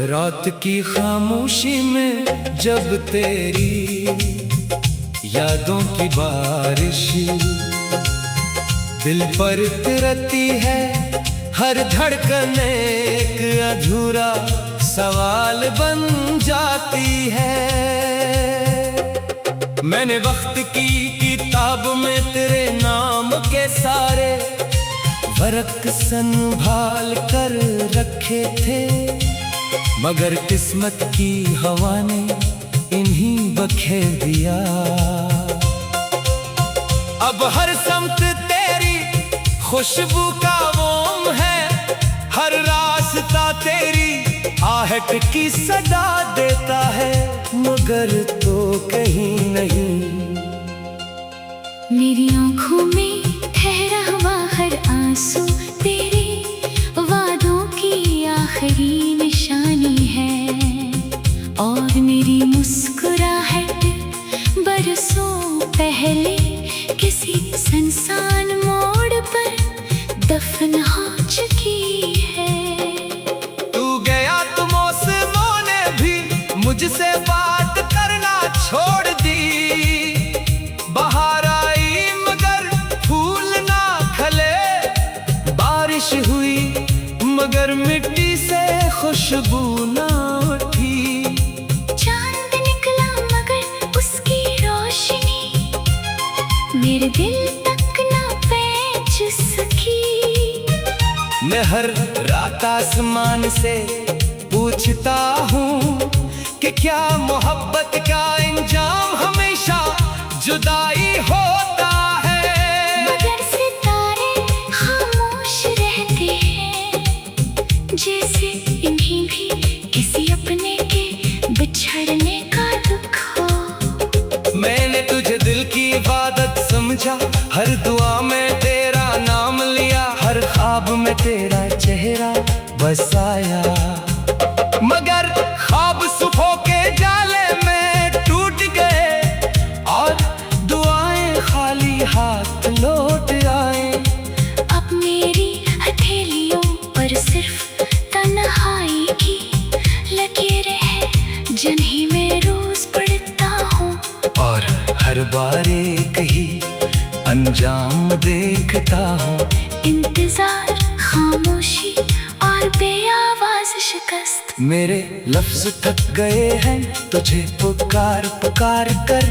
रात की खामोशी में जब तेरी यादों की बारिश दिल पर उतरती है, हर धड़कन एक अधूरा सवाल बन जाती है। मैंने वक्त की किताब में तेरे नाम के सारे वर्क संभाल कर रखे थे, मगर किस्मत की हवा ने इन्हीं बखेर दिया। अब हर समत तेरी खुशबू का मोम है, हर रास्ता तेरी आहट की सदा देता है, मगर तो कहीं नहीं। मेरी आंखों में ठहरा हुआ हर आंसू तेरे वादों की आखिरी निशानी है, और मेरी मुस्कुराहट बरसों पहले किसी सुनसान मोड़ पर दफन हो चुकी है। तू गया तो मौसमों ने भी मुझसे बात करना छोड़ दी। बाहर आई मगर फूल ना खले, बारिश हुई मगर मिट्टी से खुशबू ना उठी। चांद निकला मगर उसकी रोशनी मेरे दिल तक ना पहुंच सकी। मैं हर रात आसमान से पूछता हूँ कि क्या मोहब्बत का इंजाम हमेशा जुदाई होता है। मगर सितारे खामोश रहते हैं, जैसे इन्हीं भी किसी अपने के बिछड़ने का दुख हो। मैंने तुझे दिल की इबादत समझा, हर दुआ में तेरा नाम लिया, हर ख्वाब में तेरा चेहरा बसाया, मगर ख्वाब सुबह के जाले में टूट गए और दुआएं खाली हाथ लौट आए। अब मेरी हथेलियों पर सिर्फ तन्हाई की लकीरें हैं, जिन्हीं में रोज पढ़ता हूँ, और हर बार एक ही अंजाम देखता हूँ। इंतजार, खामोशी और बेआवाज शिकस्त। मेरे लफ्ज थक गए हैं तुझे पुकार पुकार कर,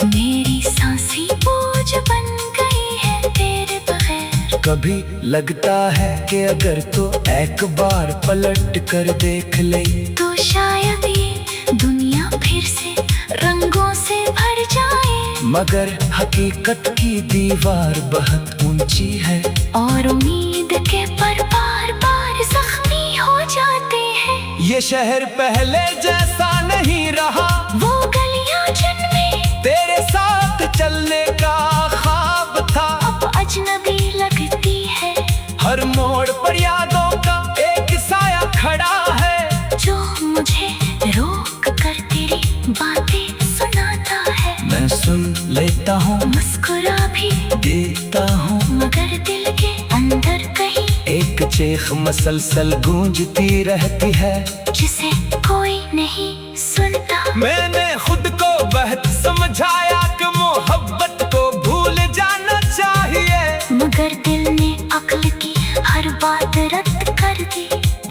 मेरी सांसें बोझ बन गई है तेरे बगैर। कभी लगता है कि अगर तो एक बार पलट कर देख ले, तो शायद ये दुनिया फिर से रंगों से भर जाए। मगर हकीकत की दीवार बहुत ऊंची है, और उम्मीद के पर बार बार जख्मी हो जाते हैं। ये शहर पहले जैसा नहीं रहा, वो गलियां जिनमें तेरे साथ चलने का ख्वाब था, अब अजनबी लगती है। हर मोड़ पर यादों का एक साया खड़ा है, जो मुझे रोक कर तेरी बातें सुनाता है। मैं सुन लेता हूँ, मुस्कुरा भी देता हूँ, मगर दिल के अंदर कहीं एक चीख मसलसल गूंजती रहती है, जिसे कोई नहीं सुनता। मैंने खुद को बहुत समझाया कि मोहब्बत को भूल जाना चाहिए, मगर दिल ने अक्ल की हर बात रद्द कर दी।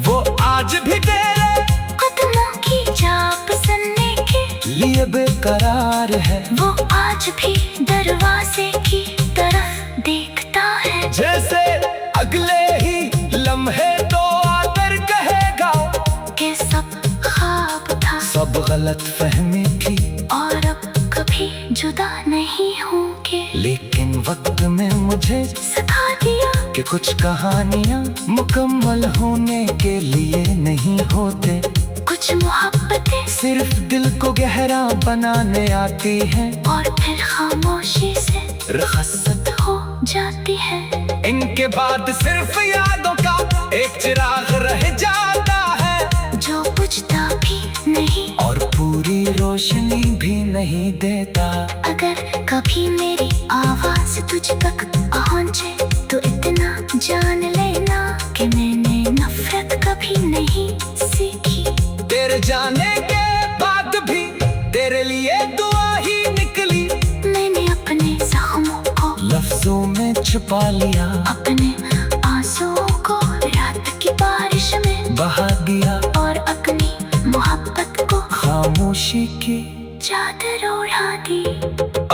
वो आज भी तेरे कदमों की जाप सुनने के लिए बेकरार है, वो आज भी दरवाजे की तरफ देखता है। जैसे अगले ही लम्हे तो आकर कहेगा कि सब ख्वाब था, सब गलत फहमी थी, और अब कभी जुदा नहीं होंगे। लेकिन वक्त में मुझे सिखा दिया कि कुछ कहानियाँ मुकम्मल होने के लिए नहीं होते, कुछ मोहब्बतें सिर्फ दिल को गहरा बनाने आती हैं, और फिर खामोशी से रखसत हो जाती है। इनके बाद सिर्फ यादों का एक चिराग रह जाता है, जो बुझता भी नहीं और पूरी रोशनी भी नहीं देता। अगर कभी मेरी आवाज तुझ तक पहुँचे तो इतना जान लेना कि मैंने नफरत कभी नहीं सीखी। मेरे जाने के बाद भी तेरे लिए दुआ ही निकली। मैंने अपने जख्मों को लफ्जों में छुपा लिया, अपने आंसुओं को रात की बारिश में बहा दिया, और अपनी मोहब्बत को खामोशी की चादर ओढ़ा दी।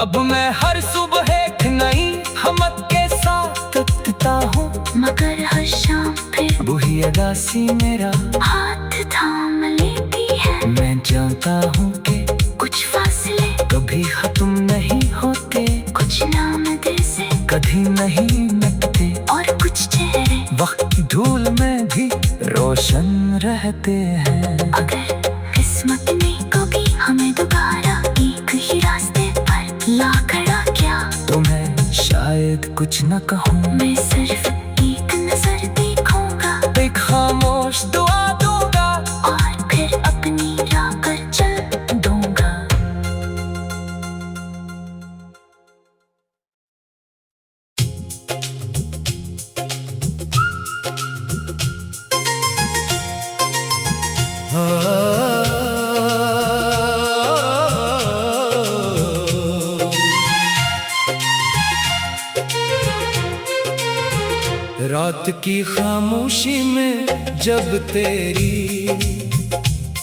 अब मैं हर सुबह एक नई हमत के साथ उठता हूँ, मगर हर शाम फिर वही अदासी मेरा हाथ थाम लेती है। मैं जानता हूँ कि कुछ फासले कभी खत्म नहीं होते, कुछ नाम दिल से कभी नहीं मिटते, और कुछ चेहरे वक्त की धूल में भी रोशन रहते हैं। अगर किस्मत ने कभी हमें दोबारा एक ही रास्ते पर ला खड़ा किया, तो मैं शायद कुछ न कहूँ, मैं सिर्फ एक नजर देखूंगा, एक खामोश दुआ दूंगा, और फिर अपनी राह पर चल दूंगा। रात की खामोशी में जब तेरी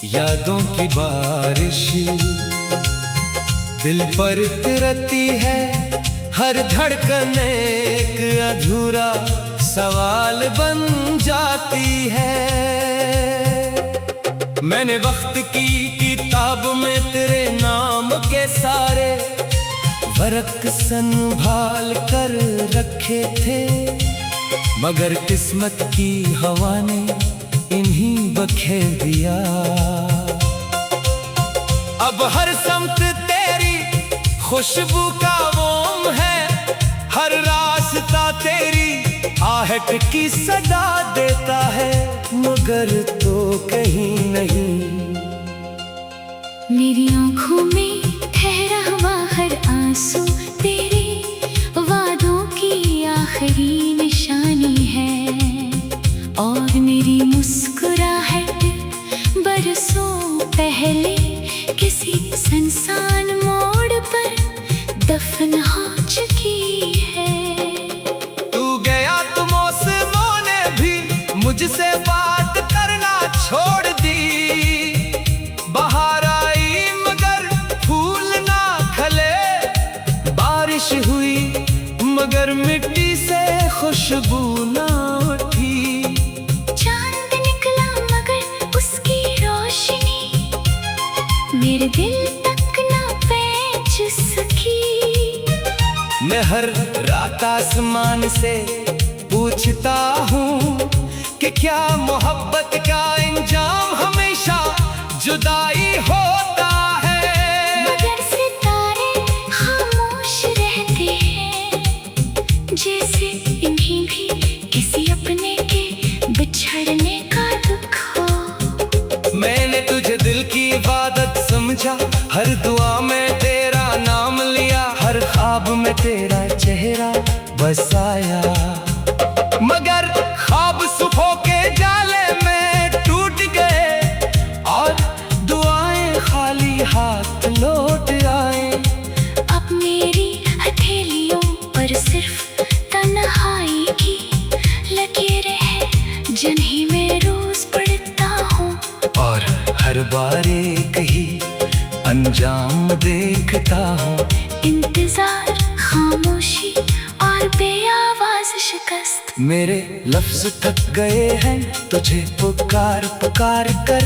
यादों की बारिश दिल पर तिरती है, हर धड़कन एक अधूरा सवाल बन जाती है। मैंने वक्त की किताब में तेरे नाम के सारे वर्क संभाल कर रखे थे, मगर किस्मत की हवा ने इन्हीं बखेर दिया। अब हर समत तेरी खुशबू का मोम है, हर रास्ता तेरी आहट की सदा देता है, मगर तो कहीं नहीं। मेरी आँखों में ठहरा हुआ हर आंसू तेरे वादों की आखिरी निशानी है, और मेरी मुस्कुराहट बरसों पहले किसी सुनसान मोड़ पर दफन हो चुकी है। तू गया तो मौसमों ने भी मुझसे बात करना छोड़ दी, बाहर आई मगर फूल ना खले, बारिश हुई मगर मिट्टी से खुशबू ना उठी, चांद निकला मगर उसकी रोशनी मेरे दिल तक ना पहुंच सकी। मैं हर रात आसमान से पूछता हूँ कि क्या मोहब्बत का इंजाम हमेशा जुदाई होता है, मगर सितारे खामोश रहते हैं, जैसे इन्हीं भी किसी अपने के बिछड़ने का दुख हो। मैंने तुझे दिल की इबादत समझा, हर दुआ में तेरा नाम लिया, हर ख्वाब में तेरा चेहरा बसाया, मगर ख्वाब सुबह के जाले में टूट गए, और दुआएं खाली हाथ लौट आए। अब मेरी हथेलियों पर सिर्फ तन्हाई की लकीरें हैं, जिन्हीं में रोज पढ़ता हूँ, और हर बार एक ही अंजाम देखता हूँ। इंतजार, खामोशी और बेआवाज शिकस्त। मेरे लफ्ज थक गए हैं तुझे पुकार पुकार कर,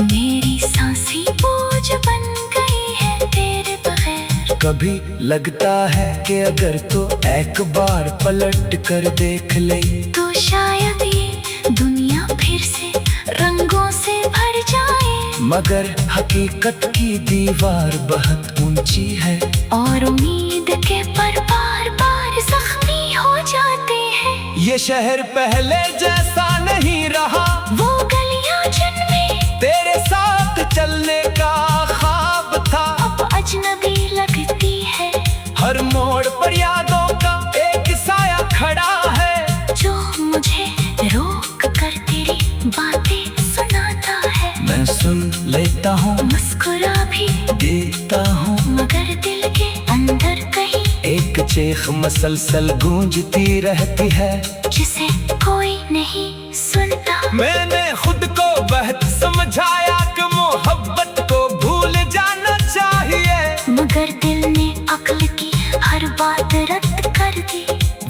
मेरी सांसें बोझ बन गई है तेरे बगैर। कभी लगता है कि अगर तो एक बार पलट कर देख ले, तो शायद ये दुनिया फिर से रंगों से भर जाए, मगर हकीकत की दीवार बहुत ऊंची है, और उम्मीद के पर बार बार जख्मी हो जाते हैं। ये शहर पहले जैसा नहीं रहा, वो गलियां जिनमें तेरे साथ चलने का ख्वाब था, अब अजनबी लगती है। हर मोड़ पर यादों का एक साया खड़ा है, जो मुझे रोक कर तेरी बातें सुनाता है। मैं सुन लेता हूँ, मुस्कुरा भी देता हूँ, मगर दिल के अंदर कहीं एक चीख मसलसल गूंजती रहती है जिसे कोई नहीं सुनता। मैंने खुद को बहुत समझाया कि मोहब्बत को भूल जाना चाहिए, मगर दिल ने अक्ल की हर बात रद्द कर दी।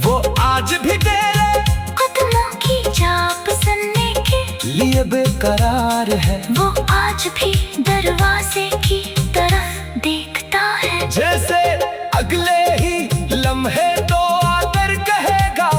वो आज भी तेरे कदमों की चाप सुनने के लिए बेकरार है, वो आज भी दरवाजे की तरफ देखता है। जैसे अगले ही लम्हे तो आकर कहेगा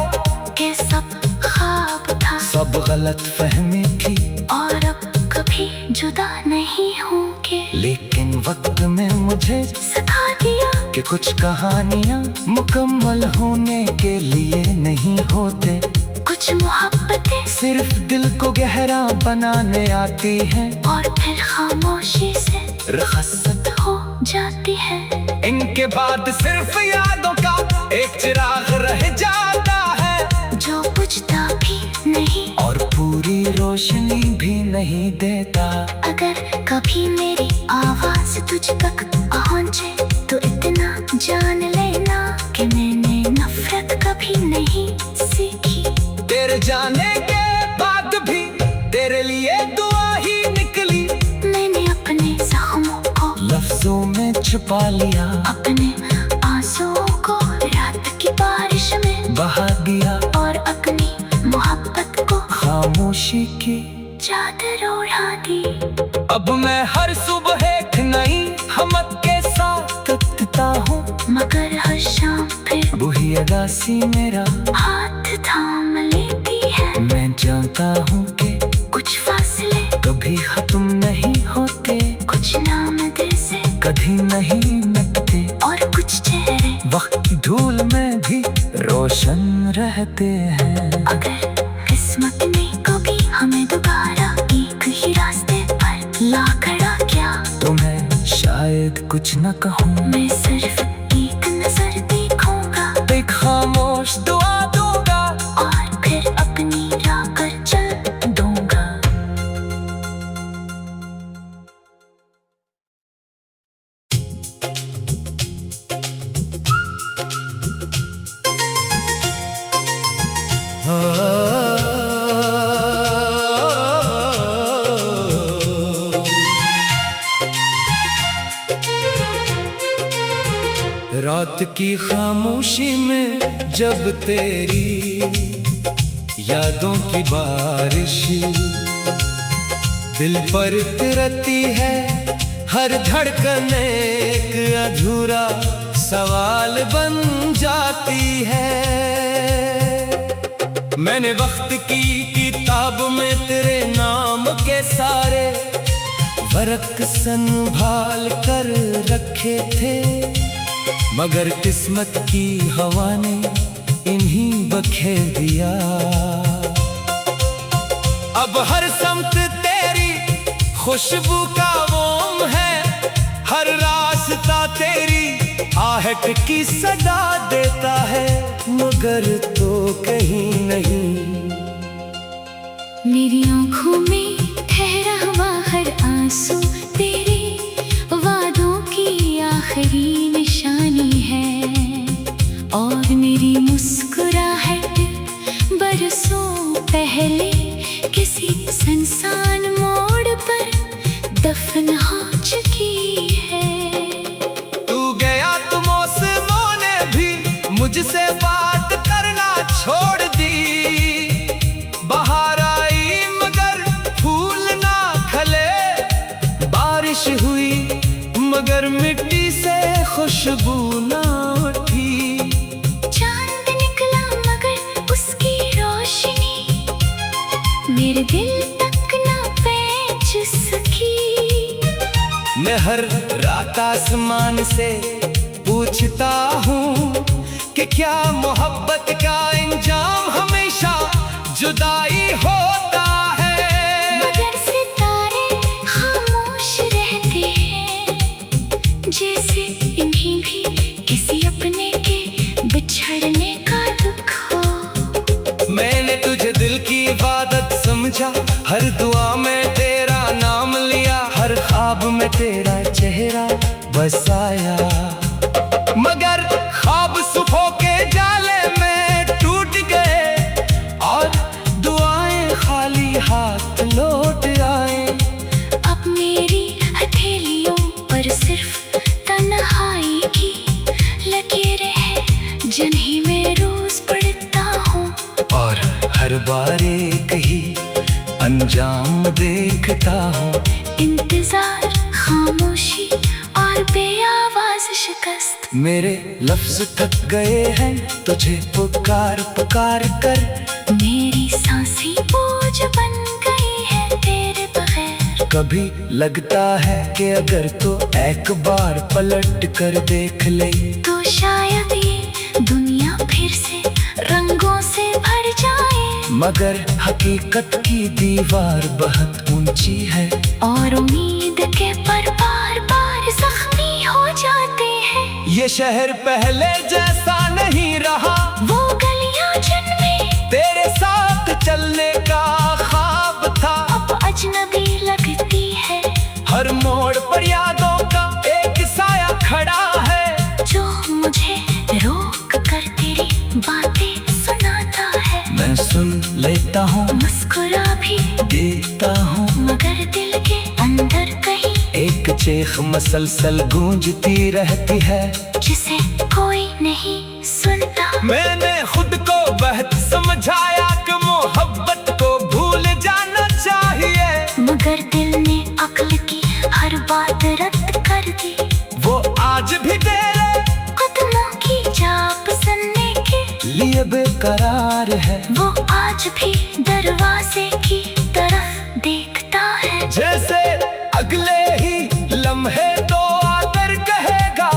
कि सब ख्वाब था, सब गलत फहमी थी, और अब कभी जुदा नहीं होंगे। लेकिन वक्त में मुझे सिखा दिया कि कुछ कहानियाँ मुकम्मल होने के लिए नहीं होते, कुछ मोहब्बतें सिर्फ दिल को गहरा बनाने आती हैं और फिर खामोशी से रखसत हो जाती है। इनके बाद सिर्फ यादों का एक चिराग रह जाता है, जो बुझता भी नहीं और पूरी रोशनी भी नहीं देता। अगर कभी मेरी आवाज तुझ तक पहुंचे तो इतना जान लेना कि मैंने नफरत कभी नहीं सीखी। तेरे जाने के बाद भी तेरे लिए दुआ ही निकली, मैंने अपने जख्मों को लफ्जों में छुपा लिया, अपने आंसुओं को रात की बारिश में बहा दिया, और अपनी मोहब्बत को खामोशी की चादर ओढ़ा दी। अब मैं हर सुबह एक नई हमत के साथ तकता हूँ, मगर हर शाम फिर वही अदासी मेरा हाथ थाम लेती है। मैं जानता हूँ कि कुछ फासले कभी खत्म नहीं होते, कुछ नाम दिल से कभी नहीं मिटते, और कुछ चेहरे वक्त की धूल में भी रोशन रहते हैं। अगर किस्मत ने कभी हमें दोबारा एक ही रास्ते पर ला खड़ा किया तो मैं शायद कुछ न कहूँ, मैं सिर्फ एक नजर देखूंगा, एक खामोश दुआ दूंगा, और फिर अपनी राह पर चल दूंगा। रात की खामोशी में जब तेरी यादों की बारिश दिल पर तिरती है, हर धड़कन एक अधूरा सवाल बन जाती है। मैंने वक्त की किताब में तेरे नाम के सारे वर्क संभाल कर रखे थे, मगर किस्मत की हवा ने इन्हीं बखेर दिया। अब हर समत तेरी खुशबू का मोम है, हर रास्ता तेरी आहट की सदा देता है, मगर तो कहीं नहीं। मेरी आंखों में ठहरा हुआ हर आंसू तेरे वादों की आखिरी निशानी है, और मेरी मुस्कुराहट बरसों पहले किसी सुनसान मोड़ पर दफन हो चुकी है। तू गया तो मौसमों ने भी मुझसे बात करना छोड़ दी, बाहर आई मगर फूल ना खले, बारिश हुई मगर मिट्टी से खुशबू ना उठी, चांद निकला मगर उसकी रोशनी मेरे दिल तक ना पहुंच सकी। मैं हर रात आसमान से पूछता हूँ कि क्या मोहब्बत का इंजाम हमेशा जुदाई होता है, मगर सितारे खामोश रहते हैं, जैसे इन्हीं भी किसी अपने के बिछड़ने का दुख हो। मैंने तुझे दिल की इबादत समझा, हर दुआ में तेरा नाम लिया, में तेरा चेहरा बसाया। मगर ख्वाब सुबह के जाले में टूट गए और दुआएं खाली हाथ लौट आए। अब मेरी हथेलियों पर सिर्फ तन्हाई की लकीरें हैं जिन्हीं में रोज पढ़ता हूँ, और हर बार एक ही अंजाम देखता हूँ। इंतजार, खामोशी और बेआवाज शिकस्त। मेरे लफ्ज थक गए हैं तुझे पुकार पुकार कर। मेरी सांसें बोझ बन गई है तेरे बगैर। कभी लगता है कि अगर तो एक बार पलट कर देख ले तो शायद ये दुनिया फिर से रंगों से भर जाए। मगर हकीकत की दीवार बहुत ऊंची है और उम्मीद के पर बार बार जख्मी हो जाते हैं। ये शहर पहले जैसा नहीं रहा, वो गलियां जिनमें तेरे साथ चलने का ख्वाब था अब अजनबी लगती है। हर मोड़ पर यादों का एक साया खड़ा है जो मुझे रोक कर तेरी बातें सुनाता है। मैं सुन लेता हूँ, मुस्कुरा भी देता हूँ, मगर दिल के अंदर कहीं एक चीख मसलसल गूंजती रहती है जिसे कोई नहीं सुनता। मैंने खुद को बहुत समझाया कि मोहब्बत को भूल जाना चाहिए, मगर दिल ने अक्ल की हर बात रद्द कर दी। वो आज भी तेरे कदमों की चाप सुनने के लिए बेकरार है। वो आज भी दरवाजे की तरफ देखता है। जैसे अगले ही लम्हे तो आकर कहेगा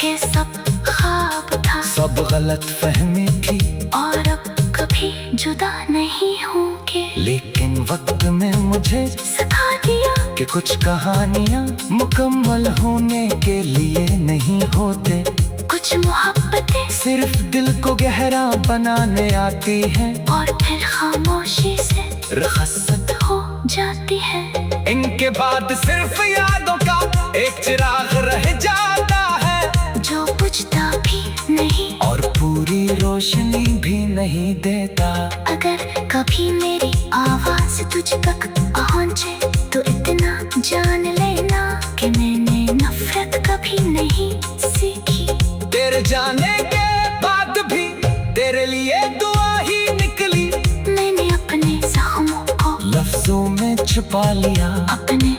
कि सब ख्वाब था, सब गलत फहमी थी, और अब कभी जुदा नहीं होंगे। लेकिन वक्त में मुझे सिखा दिया कि कुछ कहानियाँ मुकम्मल होने के लिए नहीं होते, कुछ मोहब्बतें सिर्फ दिल को गहरा बनाने आती हैं और फिर खामोशी से रखसत हो जाती है। इनके बाद सिर्फ यादों का एक चिराग रह जाता है जो बुझता भी नहीं और पूरी रोशनी भी नहीं देता। अगर कभी मेरी आवाज तुझ तक पहुंचे तो इतना जान लेना कि मैंने नफरत कभी नहीं सीखी। तेरे जाने के बाद भी तेरे लिए दुआ ही निकली। मैंने अपने जख्मों को लफ्जों में छुपा लिया, अपने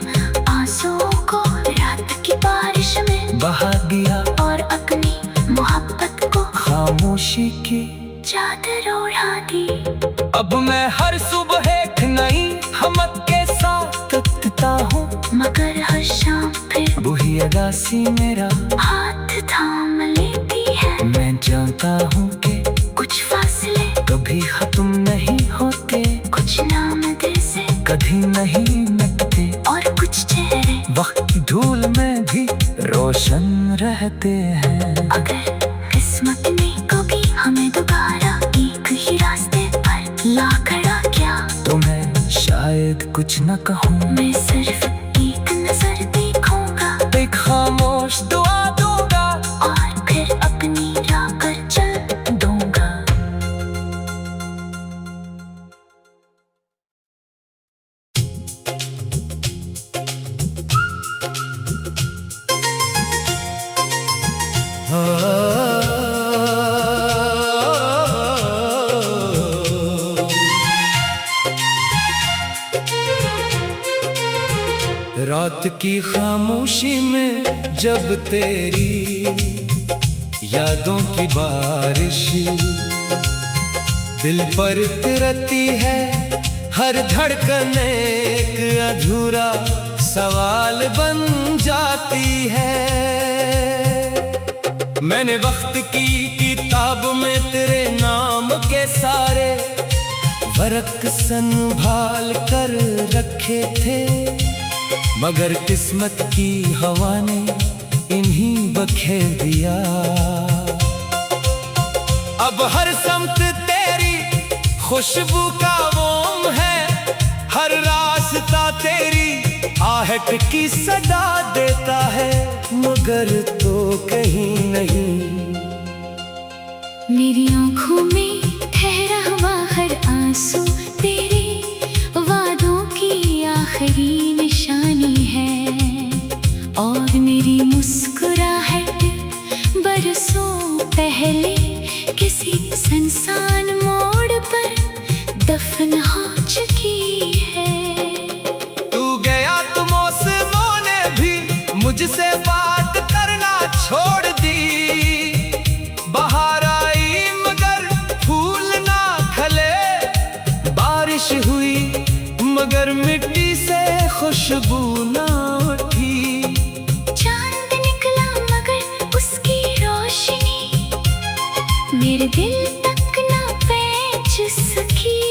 आंसुओं को रात की बारिश में बहा दिया, और अपनी मोहब्बत को खामोशी की चादर ओढ़ा दी। अब मैं हर सुबह एक नई हमत के साथ तकता हूँ, मगर हर शाम फिर वही अदासी मेरा हाथ थाम लेती है। मैं जानता हूँ कि कुछ फासले कभी खत्म नहीं होते, कुछ नाम दिल से कभी नहीं मिटते, और कुछ चेहरे वक्त की धूल में भी रोशन रहते हैं। अगर किस्मत ने कभी हमें दोबारा एक ही रास्ते पर ला खड़ा किया तो मैं शायद कुछ न कहूँ, मैं सिर्फ एक नजर देखूंगा, एक खामोश दुआ दूंगा और फिर अपनी राह पर चल दूंगा। रात की खामोशी में जब तेरी यादों की बारिश दिल पर तिरती है, हर धड़कन एक अधूरा सवाल बन जाती है। मैंने वक्त की किताब में तेरे नाम के सारे वर्क संभाल कर रखे थे, मगर किस्मत की हवा ने इन्हीं बखेर दिया। अब हर समत तेरी खुशबू का मोम है, हर रास्ता तेरी आहट की सदा देता है, मगर तो कहीं नहीं। मेरी आंखों में ठहरा हुआ हर आंसू तेरे वादों की आखिरी निशानी है, और मेरी मुस्कुराहट बरसों पहले किसी सुनसान मोड़ पर दफन हो चुकी है। तू गया तो मौसमों ने भी मुझसे बात करना छोड़ दी। बाहर आई मगर फूल ना खले, बारिश हुई मगर मिट्टी से खुशबू ना उठी। चांद निकला मगर उसकी रोशनी मेरे दिल तक ना पहुंच सकी।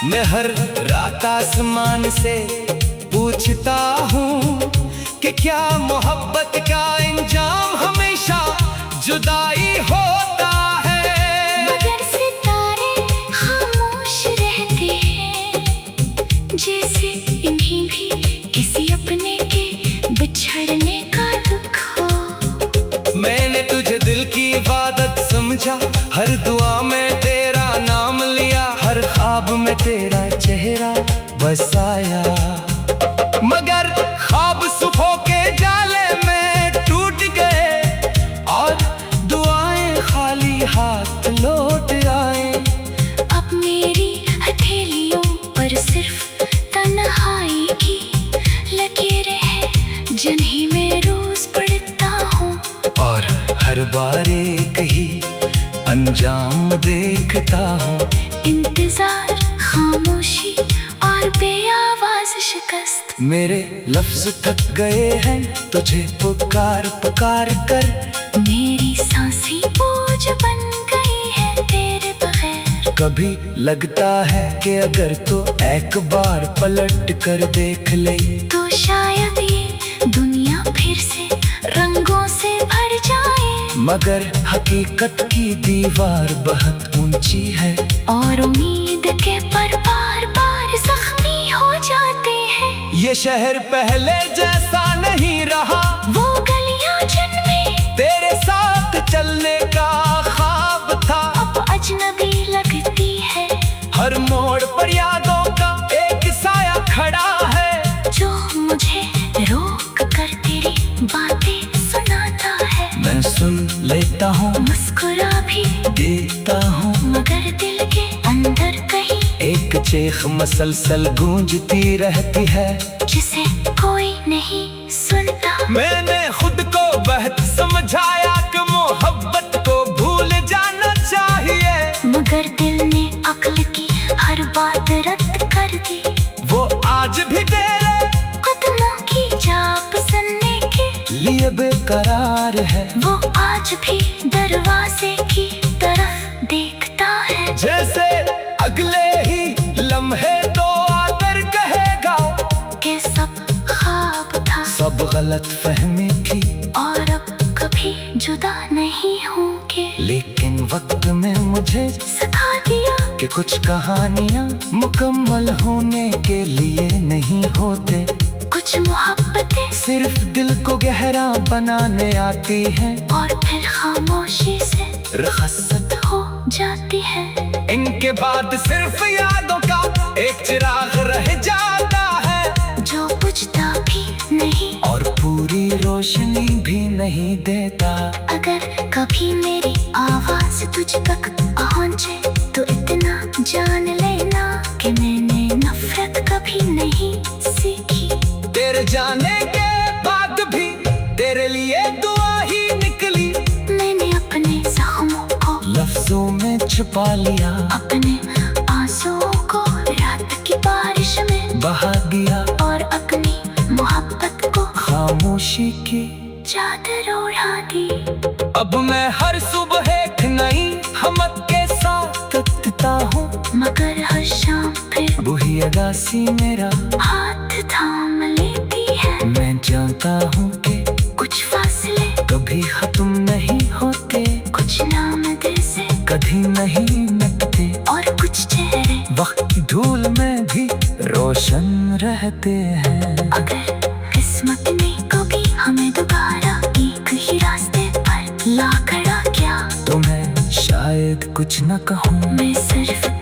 मैं हर रात आसमान से पूछता हूँ कि क्या मोहब्बत का इंजाम हमेशा जुदाई होता है। मगर सितारे खामोश रहते हैं, जैसे इन्हीं भी किसी अपने के बिछड़ने का दुख हो। मैंने तुझे दिल की इबादत समझा, हर दुआ में तेरा नाम लिया, हर ख्वाब में तेरा चेहरा बसाया। मगर ख्वाब सुबह के जाले में टूट गए, और दुआएं खाली हाथ लौट आए। अब मेरी हथेलियों पर सिर्फ तन्हाई की लकीरें हैं, जिन्हीं में रोज पढ़ता हूँ। और हर बार एक ही अंजाम देखता हूँ। इंतजार, खामोशी और बेआवाज शिकस्त। मेरे लफ्ज थक गए हैं तुझे पुकार पुकार कर। मेरी सांसें बोझ बन गई है तेरे बगैर। कभी लगता है कि अगर तो एक बार पलट कर देख ले, तो शायद ये दुनिया फिर से रंगों से भर जाए। मगर हकीकत की दीवार बहुत ऊंची है, और उम्मीद के पर बार बार जख्मी हो जाते हैं। ये शहर पहले जैसा नहीं रहा, वो गलियां जिनमें तेरे साथ चलने का ख्वाब था, अब अजनबी लगती है। हर मोड़ पर यादों का एक साया खड़ा है, जो मुझे रोक कर तेरी बातें सुनाता है। मैं सुन लेता हूँ, मुस्कुरा भी देता हूँ, मगर दिल के अंदर कहीं एक चीख मसलसल गूंजती रहती है, जिसे कोई नहीं सुनता। मैंने खुद को बहुत समझाया कि मोहब्बत को भूल जाना चाहिए, मगर दिल ने अक्ल की हर बात रद्द कर दी। वो आज भी तेरे कदमों की जाप सुनने के लिए बेकरार है, वो आज भी दरवाजे की तरफ देखता है। जैसे अगले ही लम्हे तो आकर कहेगा कि सब ख्वाब था, सब गलत फहमी थी, और अब कभी जुदा नहीं होंगे। लेकिन वक्त में मुझे सिखा दिया कि कुछ कहानियाँ मुकम्मल होने के लिए नहीं होते, कुछ मोहब्बतें सिर्फ दिल को गहरा बनाने आती हैं, और फिर खामोशी से रखसत हो जाती है। इनके बाद सिर्फ यादों का एक चिराग रह जाता है, जो बुझता भी नहीं और पूरी रोशनी भी नहीं देता। अगर कभी मेरी आवाज तुझ तक पहुंचे, तो इतना जान लेना कि मैंने नफरत कभी नहीं सीखी। तेरे जाने के बाद भी तेरे लिए दुआ ही निकली, मैंने अपने जख्मों को लफ्जों में छुपा लिया, अपने आंसुओं को रात की बारिश में बहा दिया, और अपनी मोहब्बत को खामोशी की चादर ओढ़ा दी। अब मैं हर सुबह एक नई हमत के साथ उठता हूँ, मगर हर शाम फिर वही अदासी मेरा हाथ थाम लेती है। मैं जानता हूँ कि कुछ फासले कभी खत्म नहीं होते, कुछ नाम दिल से कभी नहीं मिटते, और कुछ चेहरे वक्त की धूल में भी रोशन रहते हैं। अगर किस्मत ने कभी हमें दोबारा एक ही रास्ते पर ला खड़ा किया, तो मैं शायद कुछ न कहूँ, मैं सिर्फ